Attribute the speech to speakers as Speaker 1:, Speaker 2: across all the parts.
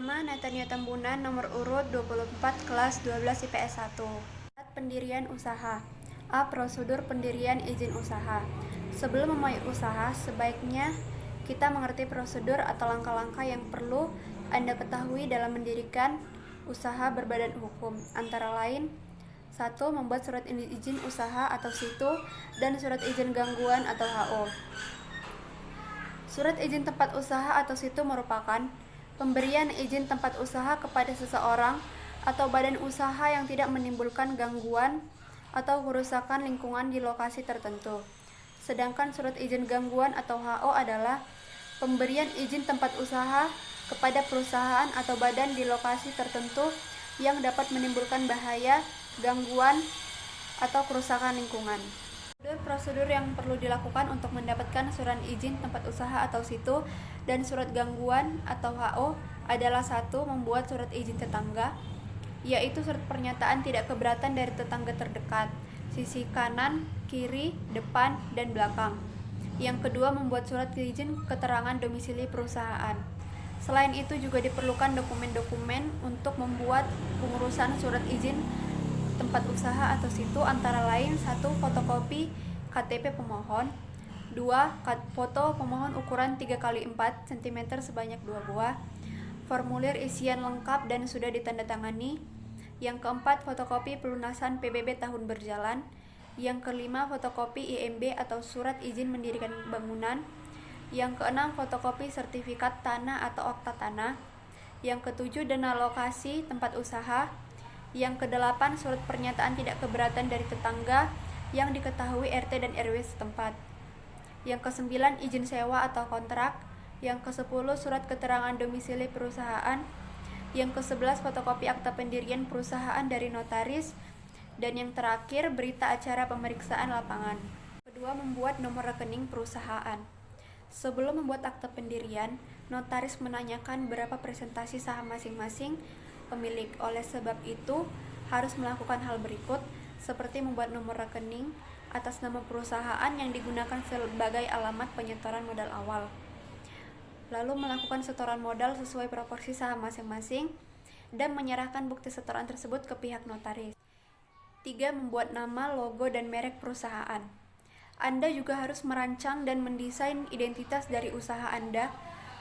Speaker 1: Nama Natania Tambunan, nomor urut 24, kelas 12 IPS 1. Pendirian usaha. A. Prosedur pendirian izin usaha. Sebelum memulai usaha, sebaiknya kita mengerti prosedur atau langkah-langkah yang perlu Anda ketahui dalam mendirikan usaha berbadan hukum. Antara lain, 1. Membuat surat izin usaha atau SITU dan surat izin gangguan atau HO. Surat izin tempat usaha atau SITU merupakan pemberian izin tempat usaha kepada seseorang atau badan usaha yang tidak menimbulkan gangguan atau kerusakan lingkungan di lokasi tertentu. Sedangkan surat izin gangguan atau HO adalah pemberian izin tempat usaha kepada perusahaan atau badan di lokasi tertentu yang dapat menimbulkan bahaya, gangguan, atau kerusakan lingkungan. Prosedur yang perlu dilakukan untuk mendapatkan surat izin tempat usaha atau SITU dan surat gangguan atau HO adalah 1. Membuat surat izin tetangga, yaitu surat pernyataan tidak keberatan dari tetangga terdekat, sisi kanan, kiri, depan, dan belakang. Yang kedua, membuat surat izin keterangan domisili perusahaan. Selain itu juga diperlukan dokumen-dokumen untuk membuat pengurusan surat izin tempat usaha atau SITU, antara lain 1. Fotokopi KTP pemohon, 2. Foto pemohon ukuran 3x4 cm sebanyak 2 buah, formulir isian lengkap dan sudah ditandatangani. Yang keempat, fotokopi pelunasan PBB tahun berjalan. Yang kelima, fotokopi IMB atau surat izin mendirikan bangunan. Yang keenam, fotokopi sertifikat tanah atau akta tanah. Yang ketujuh, dana lokasi tempat usaha. Yang kedelapan, surat pernyataan tidak keberatan dari tetangga yang diketahui RT dan RW setempat. Yang kesembilan, izin sewa atau kontrak. Yang kesepuluh, surat keterangan domisili perusahaan. Yang ke-11, fotokopi akta pendirian perusahaan dari notaris. Dan yang terakhir, berita acara pemeriksaan lapangan. Kedua, membuat nomor rekening perusahaan. Sebelum membuat akta pendirian, notaris menanyakan berapa presentasi saham masing-masing pemilik. Oleh sebab itu, harus melakukan hal berikut, seperti membuat nomor rekening atas nama perusahaan yang digunakan sebagai alamat penyetoran modal awal. Lalu melakukan setoran modal sesuai proporsi saham masing-masing dan menyerahkan bukti setoran tersebut ke pihak notaris. 3. Membuat nama, logo, dan merek perusahaan. Anda juga harus merancang dan mendesain identitas dari usaha Anda,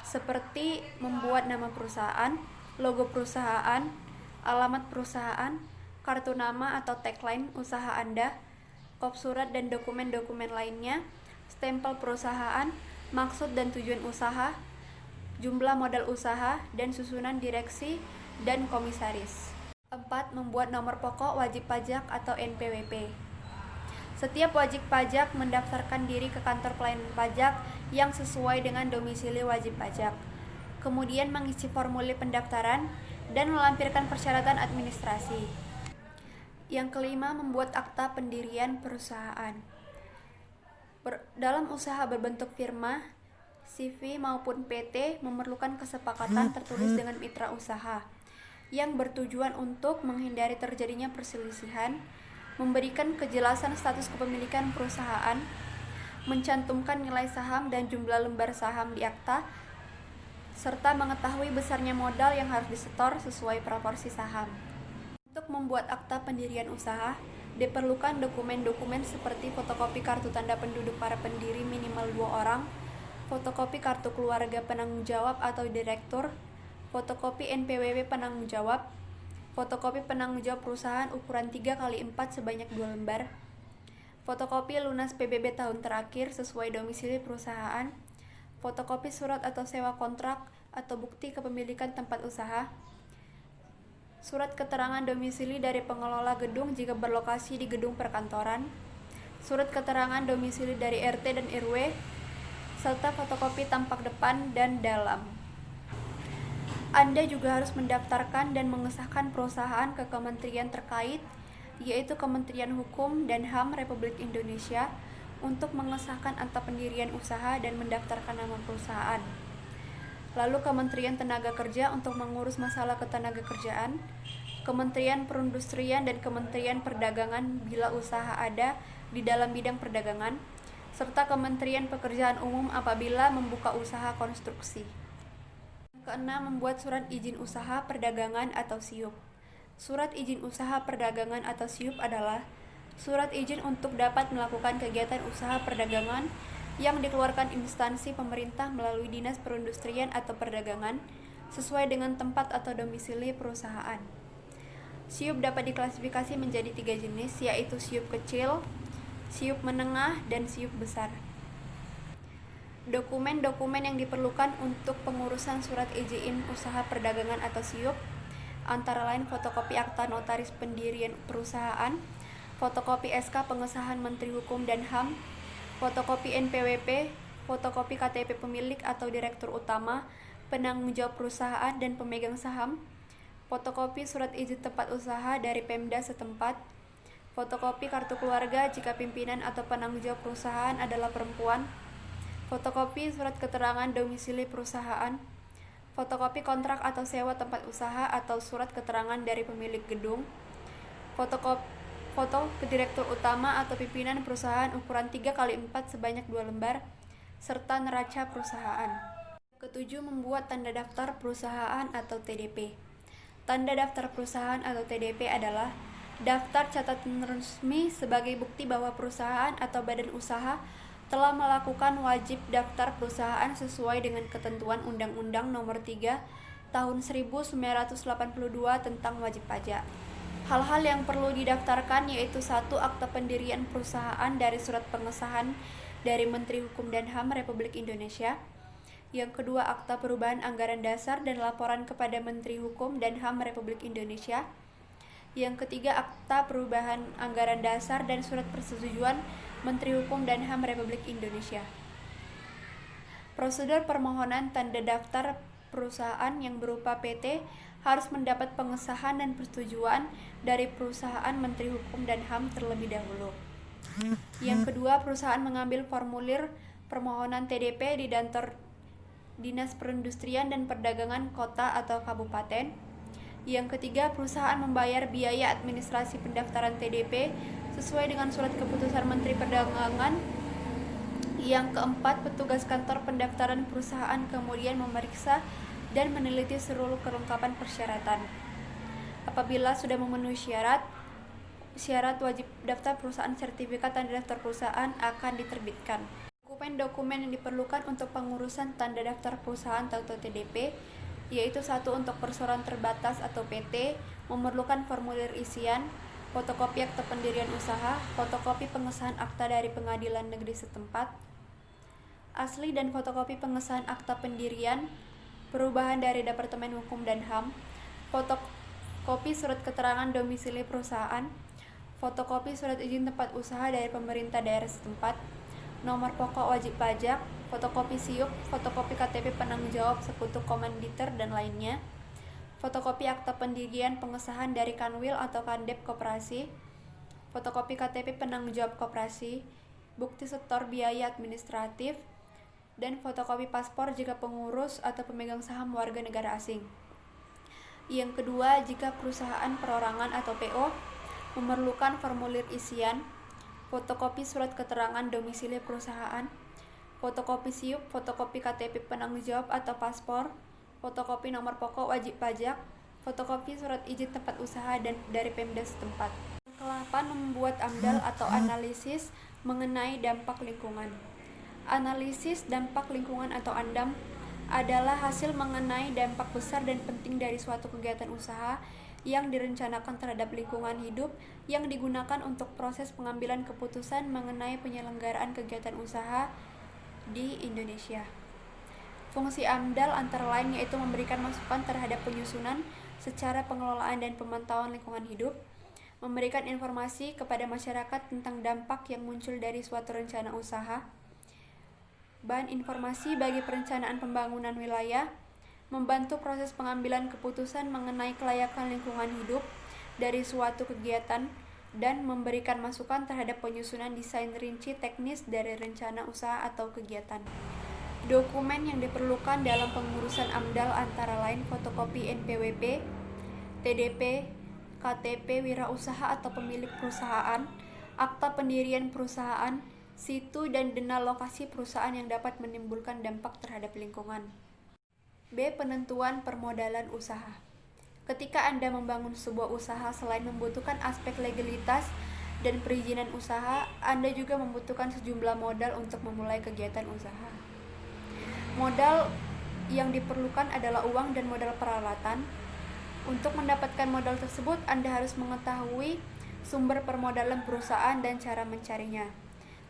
Speaker 1: seperti membuat nama perusahaan, logo perusahaan, alamat perusahaan, kartu nama atau tagline usaha Anda, kop surat dan dokumen-dokumen lainnya, stempel perusahaan, maksud dan tujuan usaha, jumlah modal usaha, dan susunan direksi dan komisaris. 4. Membuat nomor pokok wajib pajak atau NPWP. Setiap wajib pajak mendaftarkan diri ke kantor pelayanan pajak yang sesuai dengan domisili wajib pajak, kemudian mengisi formulir pendaftaran dan melampirkan persyaratan administrasi. Yang kelima, membuat akta pendirian perusahaan. Dalam usaha berbentuk firma, CV maupun PT memerlukan kesepakatan tertulis dengan mitra usaha yang bertujuan untuk menghindari terjadinya perselisihan, memberikan kejelasan status kepemilikan perusahaan, mencantumkan nilai saham dan jumlah lembar saham di akta, serta mengetahui besarnya modal yang harus disetor sesuai proporsi saham. Untuk membuat akta pendirian usaha, diperlukan dokumen-dokumen seperti fotokopi kartu tanda penduduk para pendiri minimal 2 orang, fotokopi kartu keluarga penanggung jawab atau direktur, fotokopi NPWP penanggung jawab, fotokopi penanggung jawab perusahaan ukuran 3x4 sebanyak 2 lembar, fotokopi lunas PBB tahun terakhir sesuai domisili perusahaan, fotokopi surat atau sewa kontrak atau bukti kepemilikan tempat usaha, surat keterangan domisili dari pengelola gedung jika berlokasi di gedung perkantoran, surat keterangan domisili dari RT dan RW, serta fotokopi tampak depan dan dalam. Anda juga harus mendaftarkan dan mengesahkan perusahaan ke kementerian terkait, yaitu Kementerian Hukum dan HAM Republik Indonesia, untuk mengesahkan akta pendirian usaha dan mendaftarkan nama perusahaan. Lalu Kementerian Tenaga Kerja untuk mengurus masalah ketenagakerjaan, Kementerian Perindustrian dan Kementerian Perdagangan bila usaha ada di dalam bidang perdagangan, serta Kementerian Pekerjaan Umum apabila membuka usaha konstruksi. keenam, membuat surat izin usaha perdagangan atau SIUP. Surat izin usaha perdagangan atau SIUP adalah surat izin untuk dapat melakukan kegiatan usaha perdagangan yang dikeluarkan instansi pemerintah melalui Dinas Perindustrian atau Perdagangan sesuai dengan tempat atau domisili perusahaan. SIUP dapat diklasifikasi menjadi 3 jenis, yaitu SIUP kecil, SIUP menengah, dan SIUP besar. Dokumen-dokumen yang diperlukan untuk pengurusan surat izin usaha perdagangan atau SIUP antara lain fotokopi akta notaris pendirian perusahaan, fotokopi SK pengesahan Menteri Hukum dan HAM, fotokopi NPWP, fotokopi KTP pemilik atau direktur utama, penanggung jawab perusahaan dan pemegang saham, fotokopi surat izin tempat usaha dari Pemda setempat, fotokopi kartu keluarga jika pimpinan atau penanggung jawab perusahaan adalah perempuan, fotokopi surat keterangan domisili perusahaan, fotokopi kontrak atau sewa tempat usaha atau surat keterangan dari pemilik gedung, foto direktur utama atau pimpinan perusahaan ukuran 3x4 sebanyak 2 lembar, serta neraca perusahaan. Ketujuh, membuat tanda daftar perusahaan atau TDP. Tanda daftar perusahaan atau TDP adalah daftar catatan resmi sebagai bukti bahwa perusahaan atau badan usaha telah melakukan wajib daftar perusahaan sesuai dengan ketentuan Undang-Undang Nomor 3 Tahun 1982 tentang wajib pajak. Hal-hal yang perlu didaftarkan yaitu 1. Akta pendirian perusahaan dari surat pengesahan dari Menteri Hukum dan HAM Republik Indonesia. Yang kedua, akta perubahan anggaran dasar dan laporan kepada Menteri Hukum dan HAM Republik Indonesia. Yang ketiga, akta perubahan anggaran dasar dan surat persetujuan Menteri Hukum dan HAM Republik Indonesia. Prosedur permohonan tanda daftar perusahaan yang berupa PT harus mendapat pengesahan dan persetujuan dari perusahaan Menteri Hukum dan HAM terlebih dahulu. Yang kedua, perusahaan mengambil formulir permohonan TDP di kantor Dinas Perindustrian dan Perdagangan Kota atau Kabupaten. Yang ketiga, perusahaan membayar biaya administrasi pendaftaran TDP sesuai dengan surat keputusan Menteri Perdagangan. Yang keempat, petugas kantor pendaftaran perusahaan kemudian memeriksa dan meneliti seluruh kelengkapan persyaratan. Apabila sudah memenuhi syarat wajib daftar perusahaan, sertifikat tanda daftar perusahaan akan diterbitkan. Dokumen-dokumen yang diperlukan untuk pengurusan tanda daftar perusahaan atau TDP yaitu 1. Untuk perseroan terbatas atau PT memerlukan formulir isian, fotokopi akta pendirian usaha, fotokopi pengesahan akta dari pengadilan negeri setempat, asli dan fotokopi pengesahan akta pendirian perubahan dari Departemen Hukum dan HAM, fotokopi surat keterangan domisili perusahaan, fotokopi surat izin tempat usaha dari pemerintah daerah setempat, nomor pokok wajib pajak, fotokopi SIUP, fotokopi KTP penanggung jawab sekutu komanditer dan lainnya, fotokopi akta pendirian pengesahan dari Kanwil atau Kandep Koperasi, fotokopi KTP penanggung jawab koperasi, bukti setor biaya administratif, dan fotokopi paspor jika pengurus atau pemegang saham warga negara asing. Yang kedua, jika perusahaan perorangan atau PO memerlukan formulir isian, fotokopi surat keterangan domisili perusahaan, fotokopi SIUP, fotokopi KTP penanggung jawab atau paspor, fotokopi nomor pokok wajib pajak, fotokopi surat izin tempat usaha dan dari Pemda setempat. Ke-8, membuat AMDAL atau analisis mengenai dampak lingkungan. Analisis dampak lingkungan atau ANDAM adalah hasil mengenai dampak besar dan penting dari suatu kegiatan usaha yang direncanakan terhadap lingkungan hidup yang digunakan untuk proses pengambilan keputusan mengenai penyelenggaraan kegiatan usaha di Indonesia. Fungsi AMDAL antara lain yaitu memberikan masukan terhadap penyusunan secara pengelolaan dan pemantauan lingkungan hidup, memberikan informasi kepada masyarakat tentang dampak yang muncul dari suatu rencana usaha, bahan informasi bagi perencanaan pembangunan wilayah, membantu proses pengambilan keputusan mengenai kelayakan lingkungan hidup dari suatu kegiatan, dan memberikan masukan terhadap penyusunan desain rinci teknis dari rencana usaha atau kegiatan. Dokumen yang diperlukan dalam pengurusan AMDAL antara lain fotokopi NPWP, TDP, KTP wirausaha atau pemilik perusahaan, akta pendirian perusahaan, situ dan dena lokasi perusahaan yang dapat menimbulkan dampak terhadap lingkungan. B. Penentuan permodalan usaha. Ketika Anda membangun sebuah usaha, selain membutuhkan aspek legalitas dan perizinan usaha, Anda juga membutuhkan sejumlah modal untuk memulai kegiatan usaha. Modal yang diperlukan adalah uang dan modal peralatan. Untuk mendapatkan modal tersebut, Anda harus mengetahui sumber permodalan perusahaan dan cara mencarinya.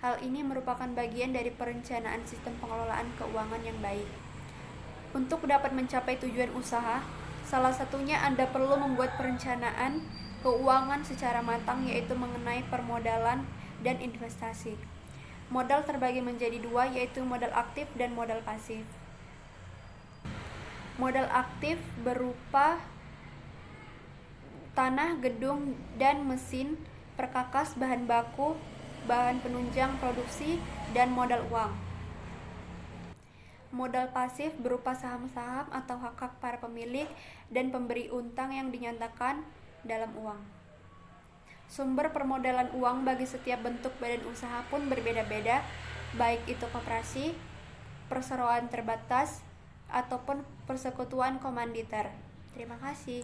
Speaker 1: Hal ini merupakan bagian dari perencanaan sistem pengelolaan keuangan yang baik. Untuk dapat mencapai tujuan usaha, salah satunya Anda perlu membuat perencanaan keuangan secara matang, yaitu mengenai permodalan dan investasi. Modal terbagi menjadi dua, yaitu modal aktif dan modal pasif. Modal aktif berupa tanah, gedung, dan mesin, perkakas, bahan baku, bahan penunjang produksi, dan modal uang. Modal pasif berupa saham-saham atau hak-hak para pemilik dan pemberi utang yang dinyatakan dalam uang. Sumber permodalan uang bagi setiap bentuk badan usaha pun berbeda-beda, baik itu koperasi, perseroan terbatas, ataupun persekutuan komanditer. Terima kasih.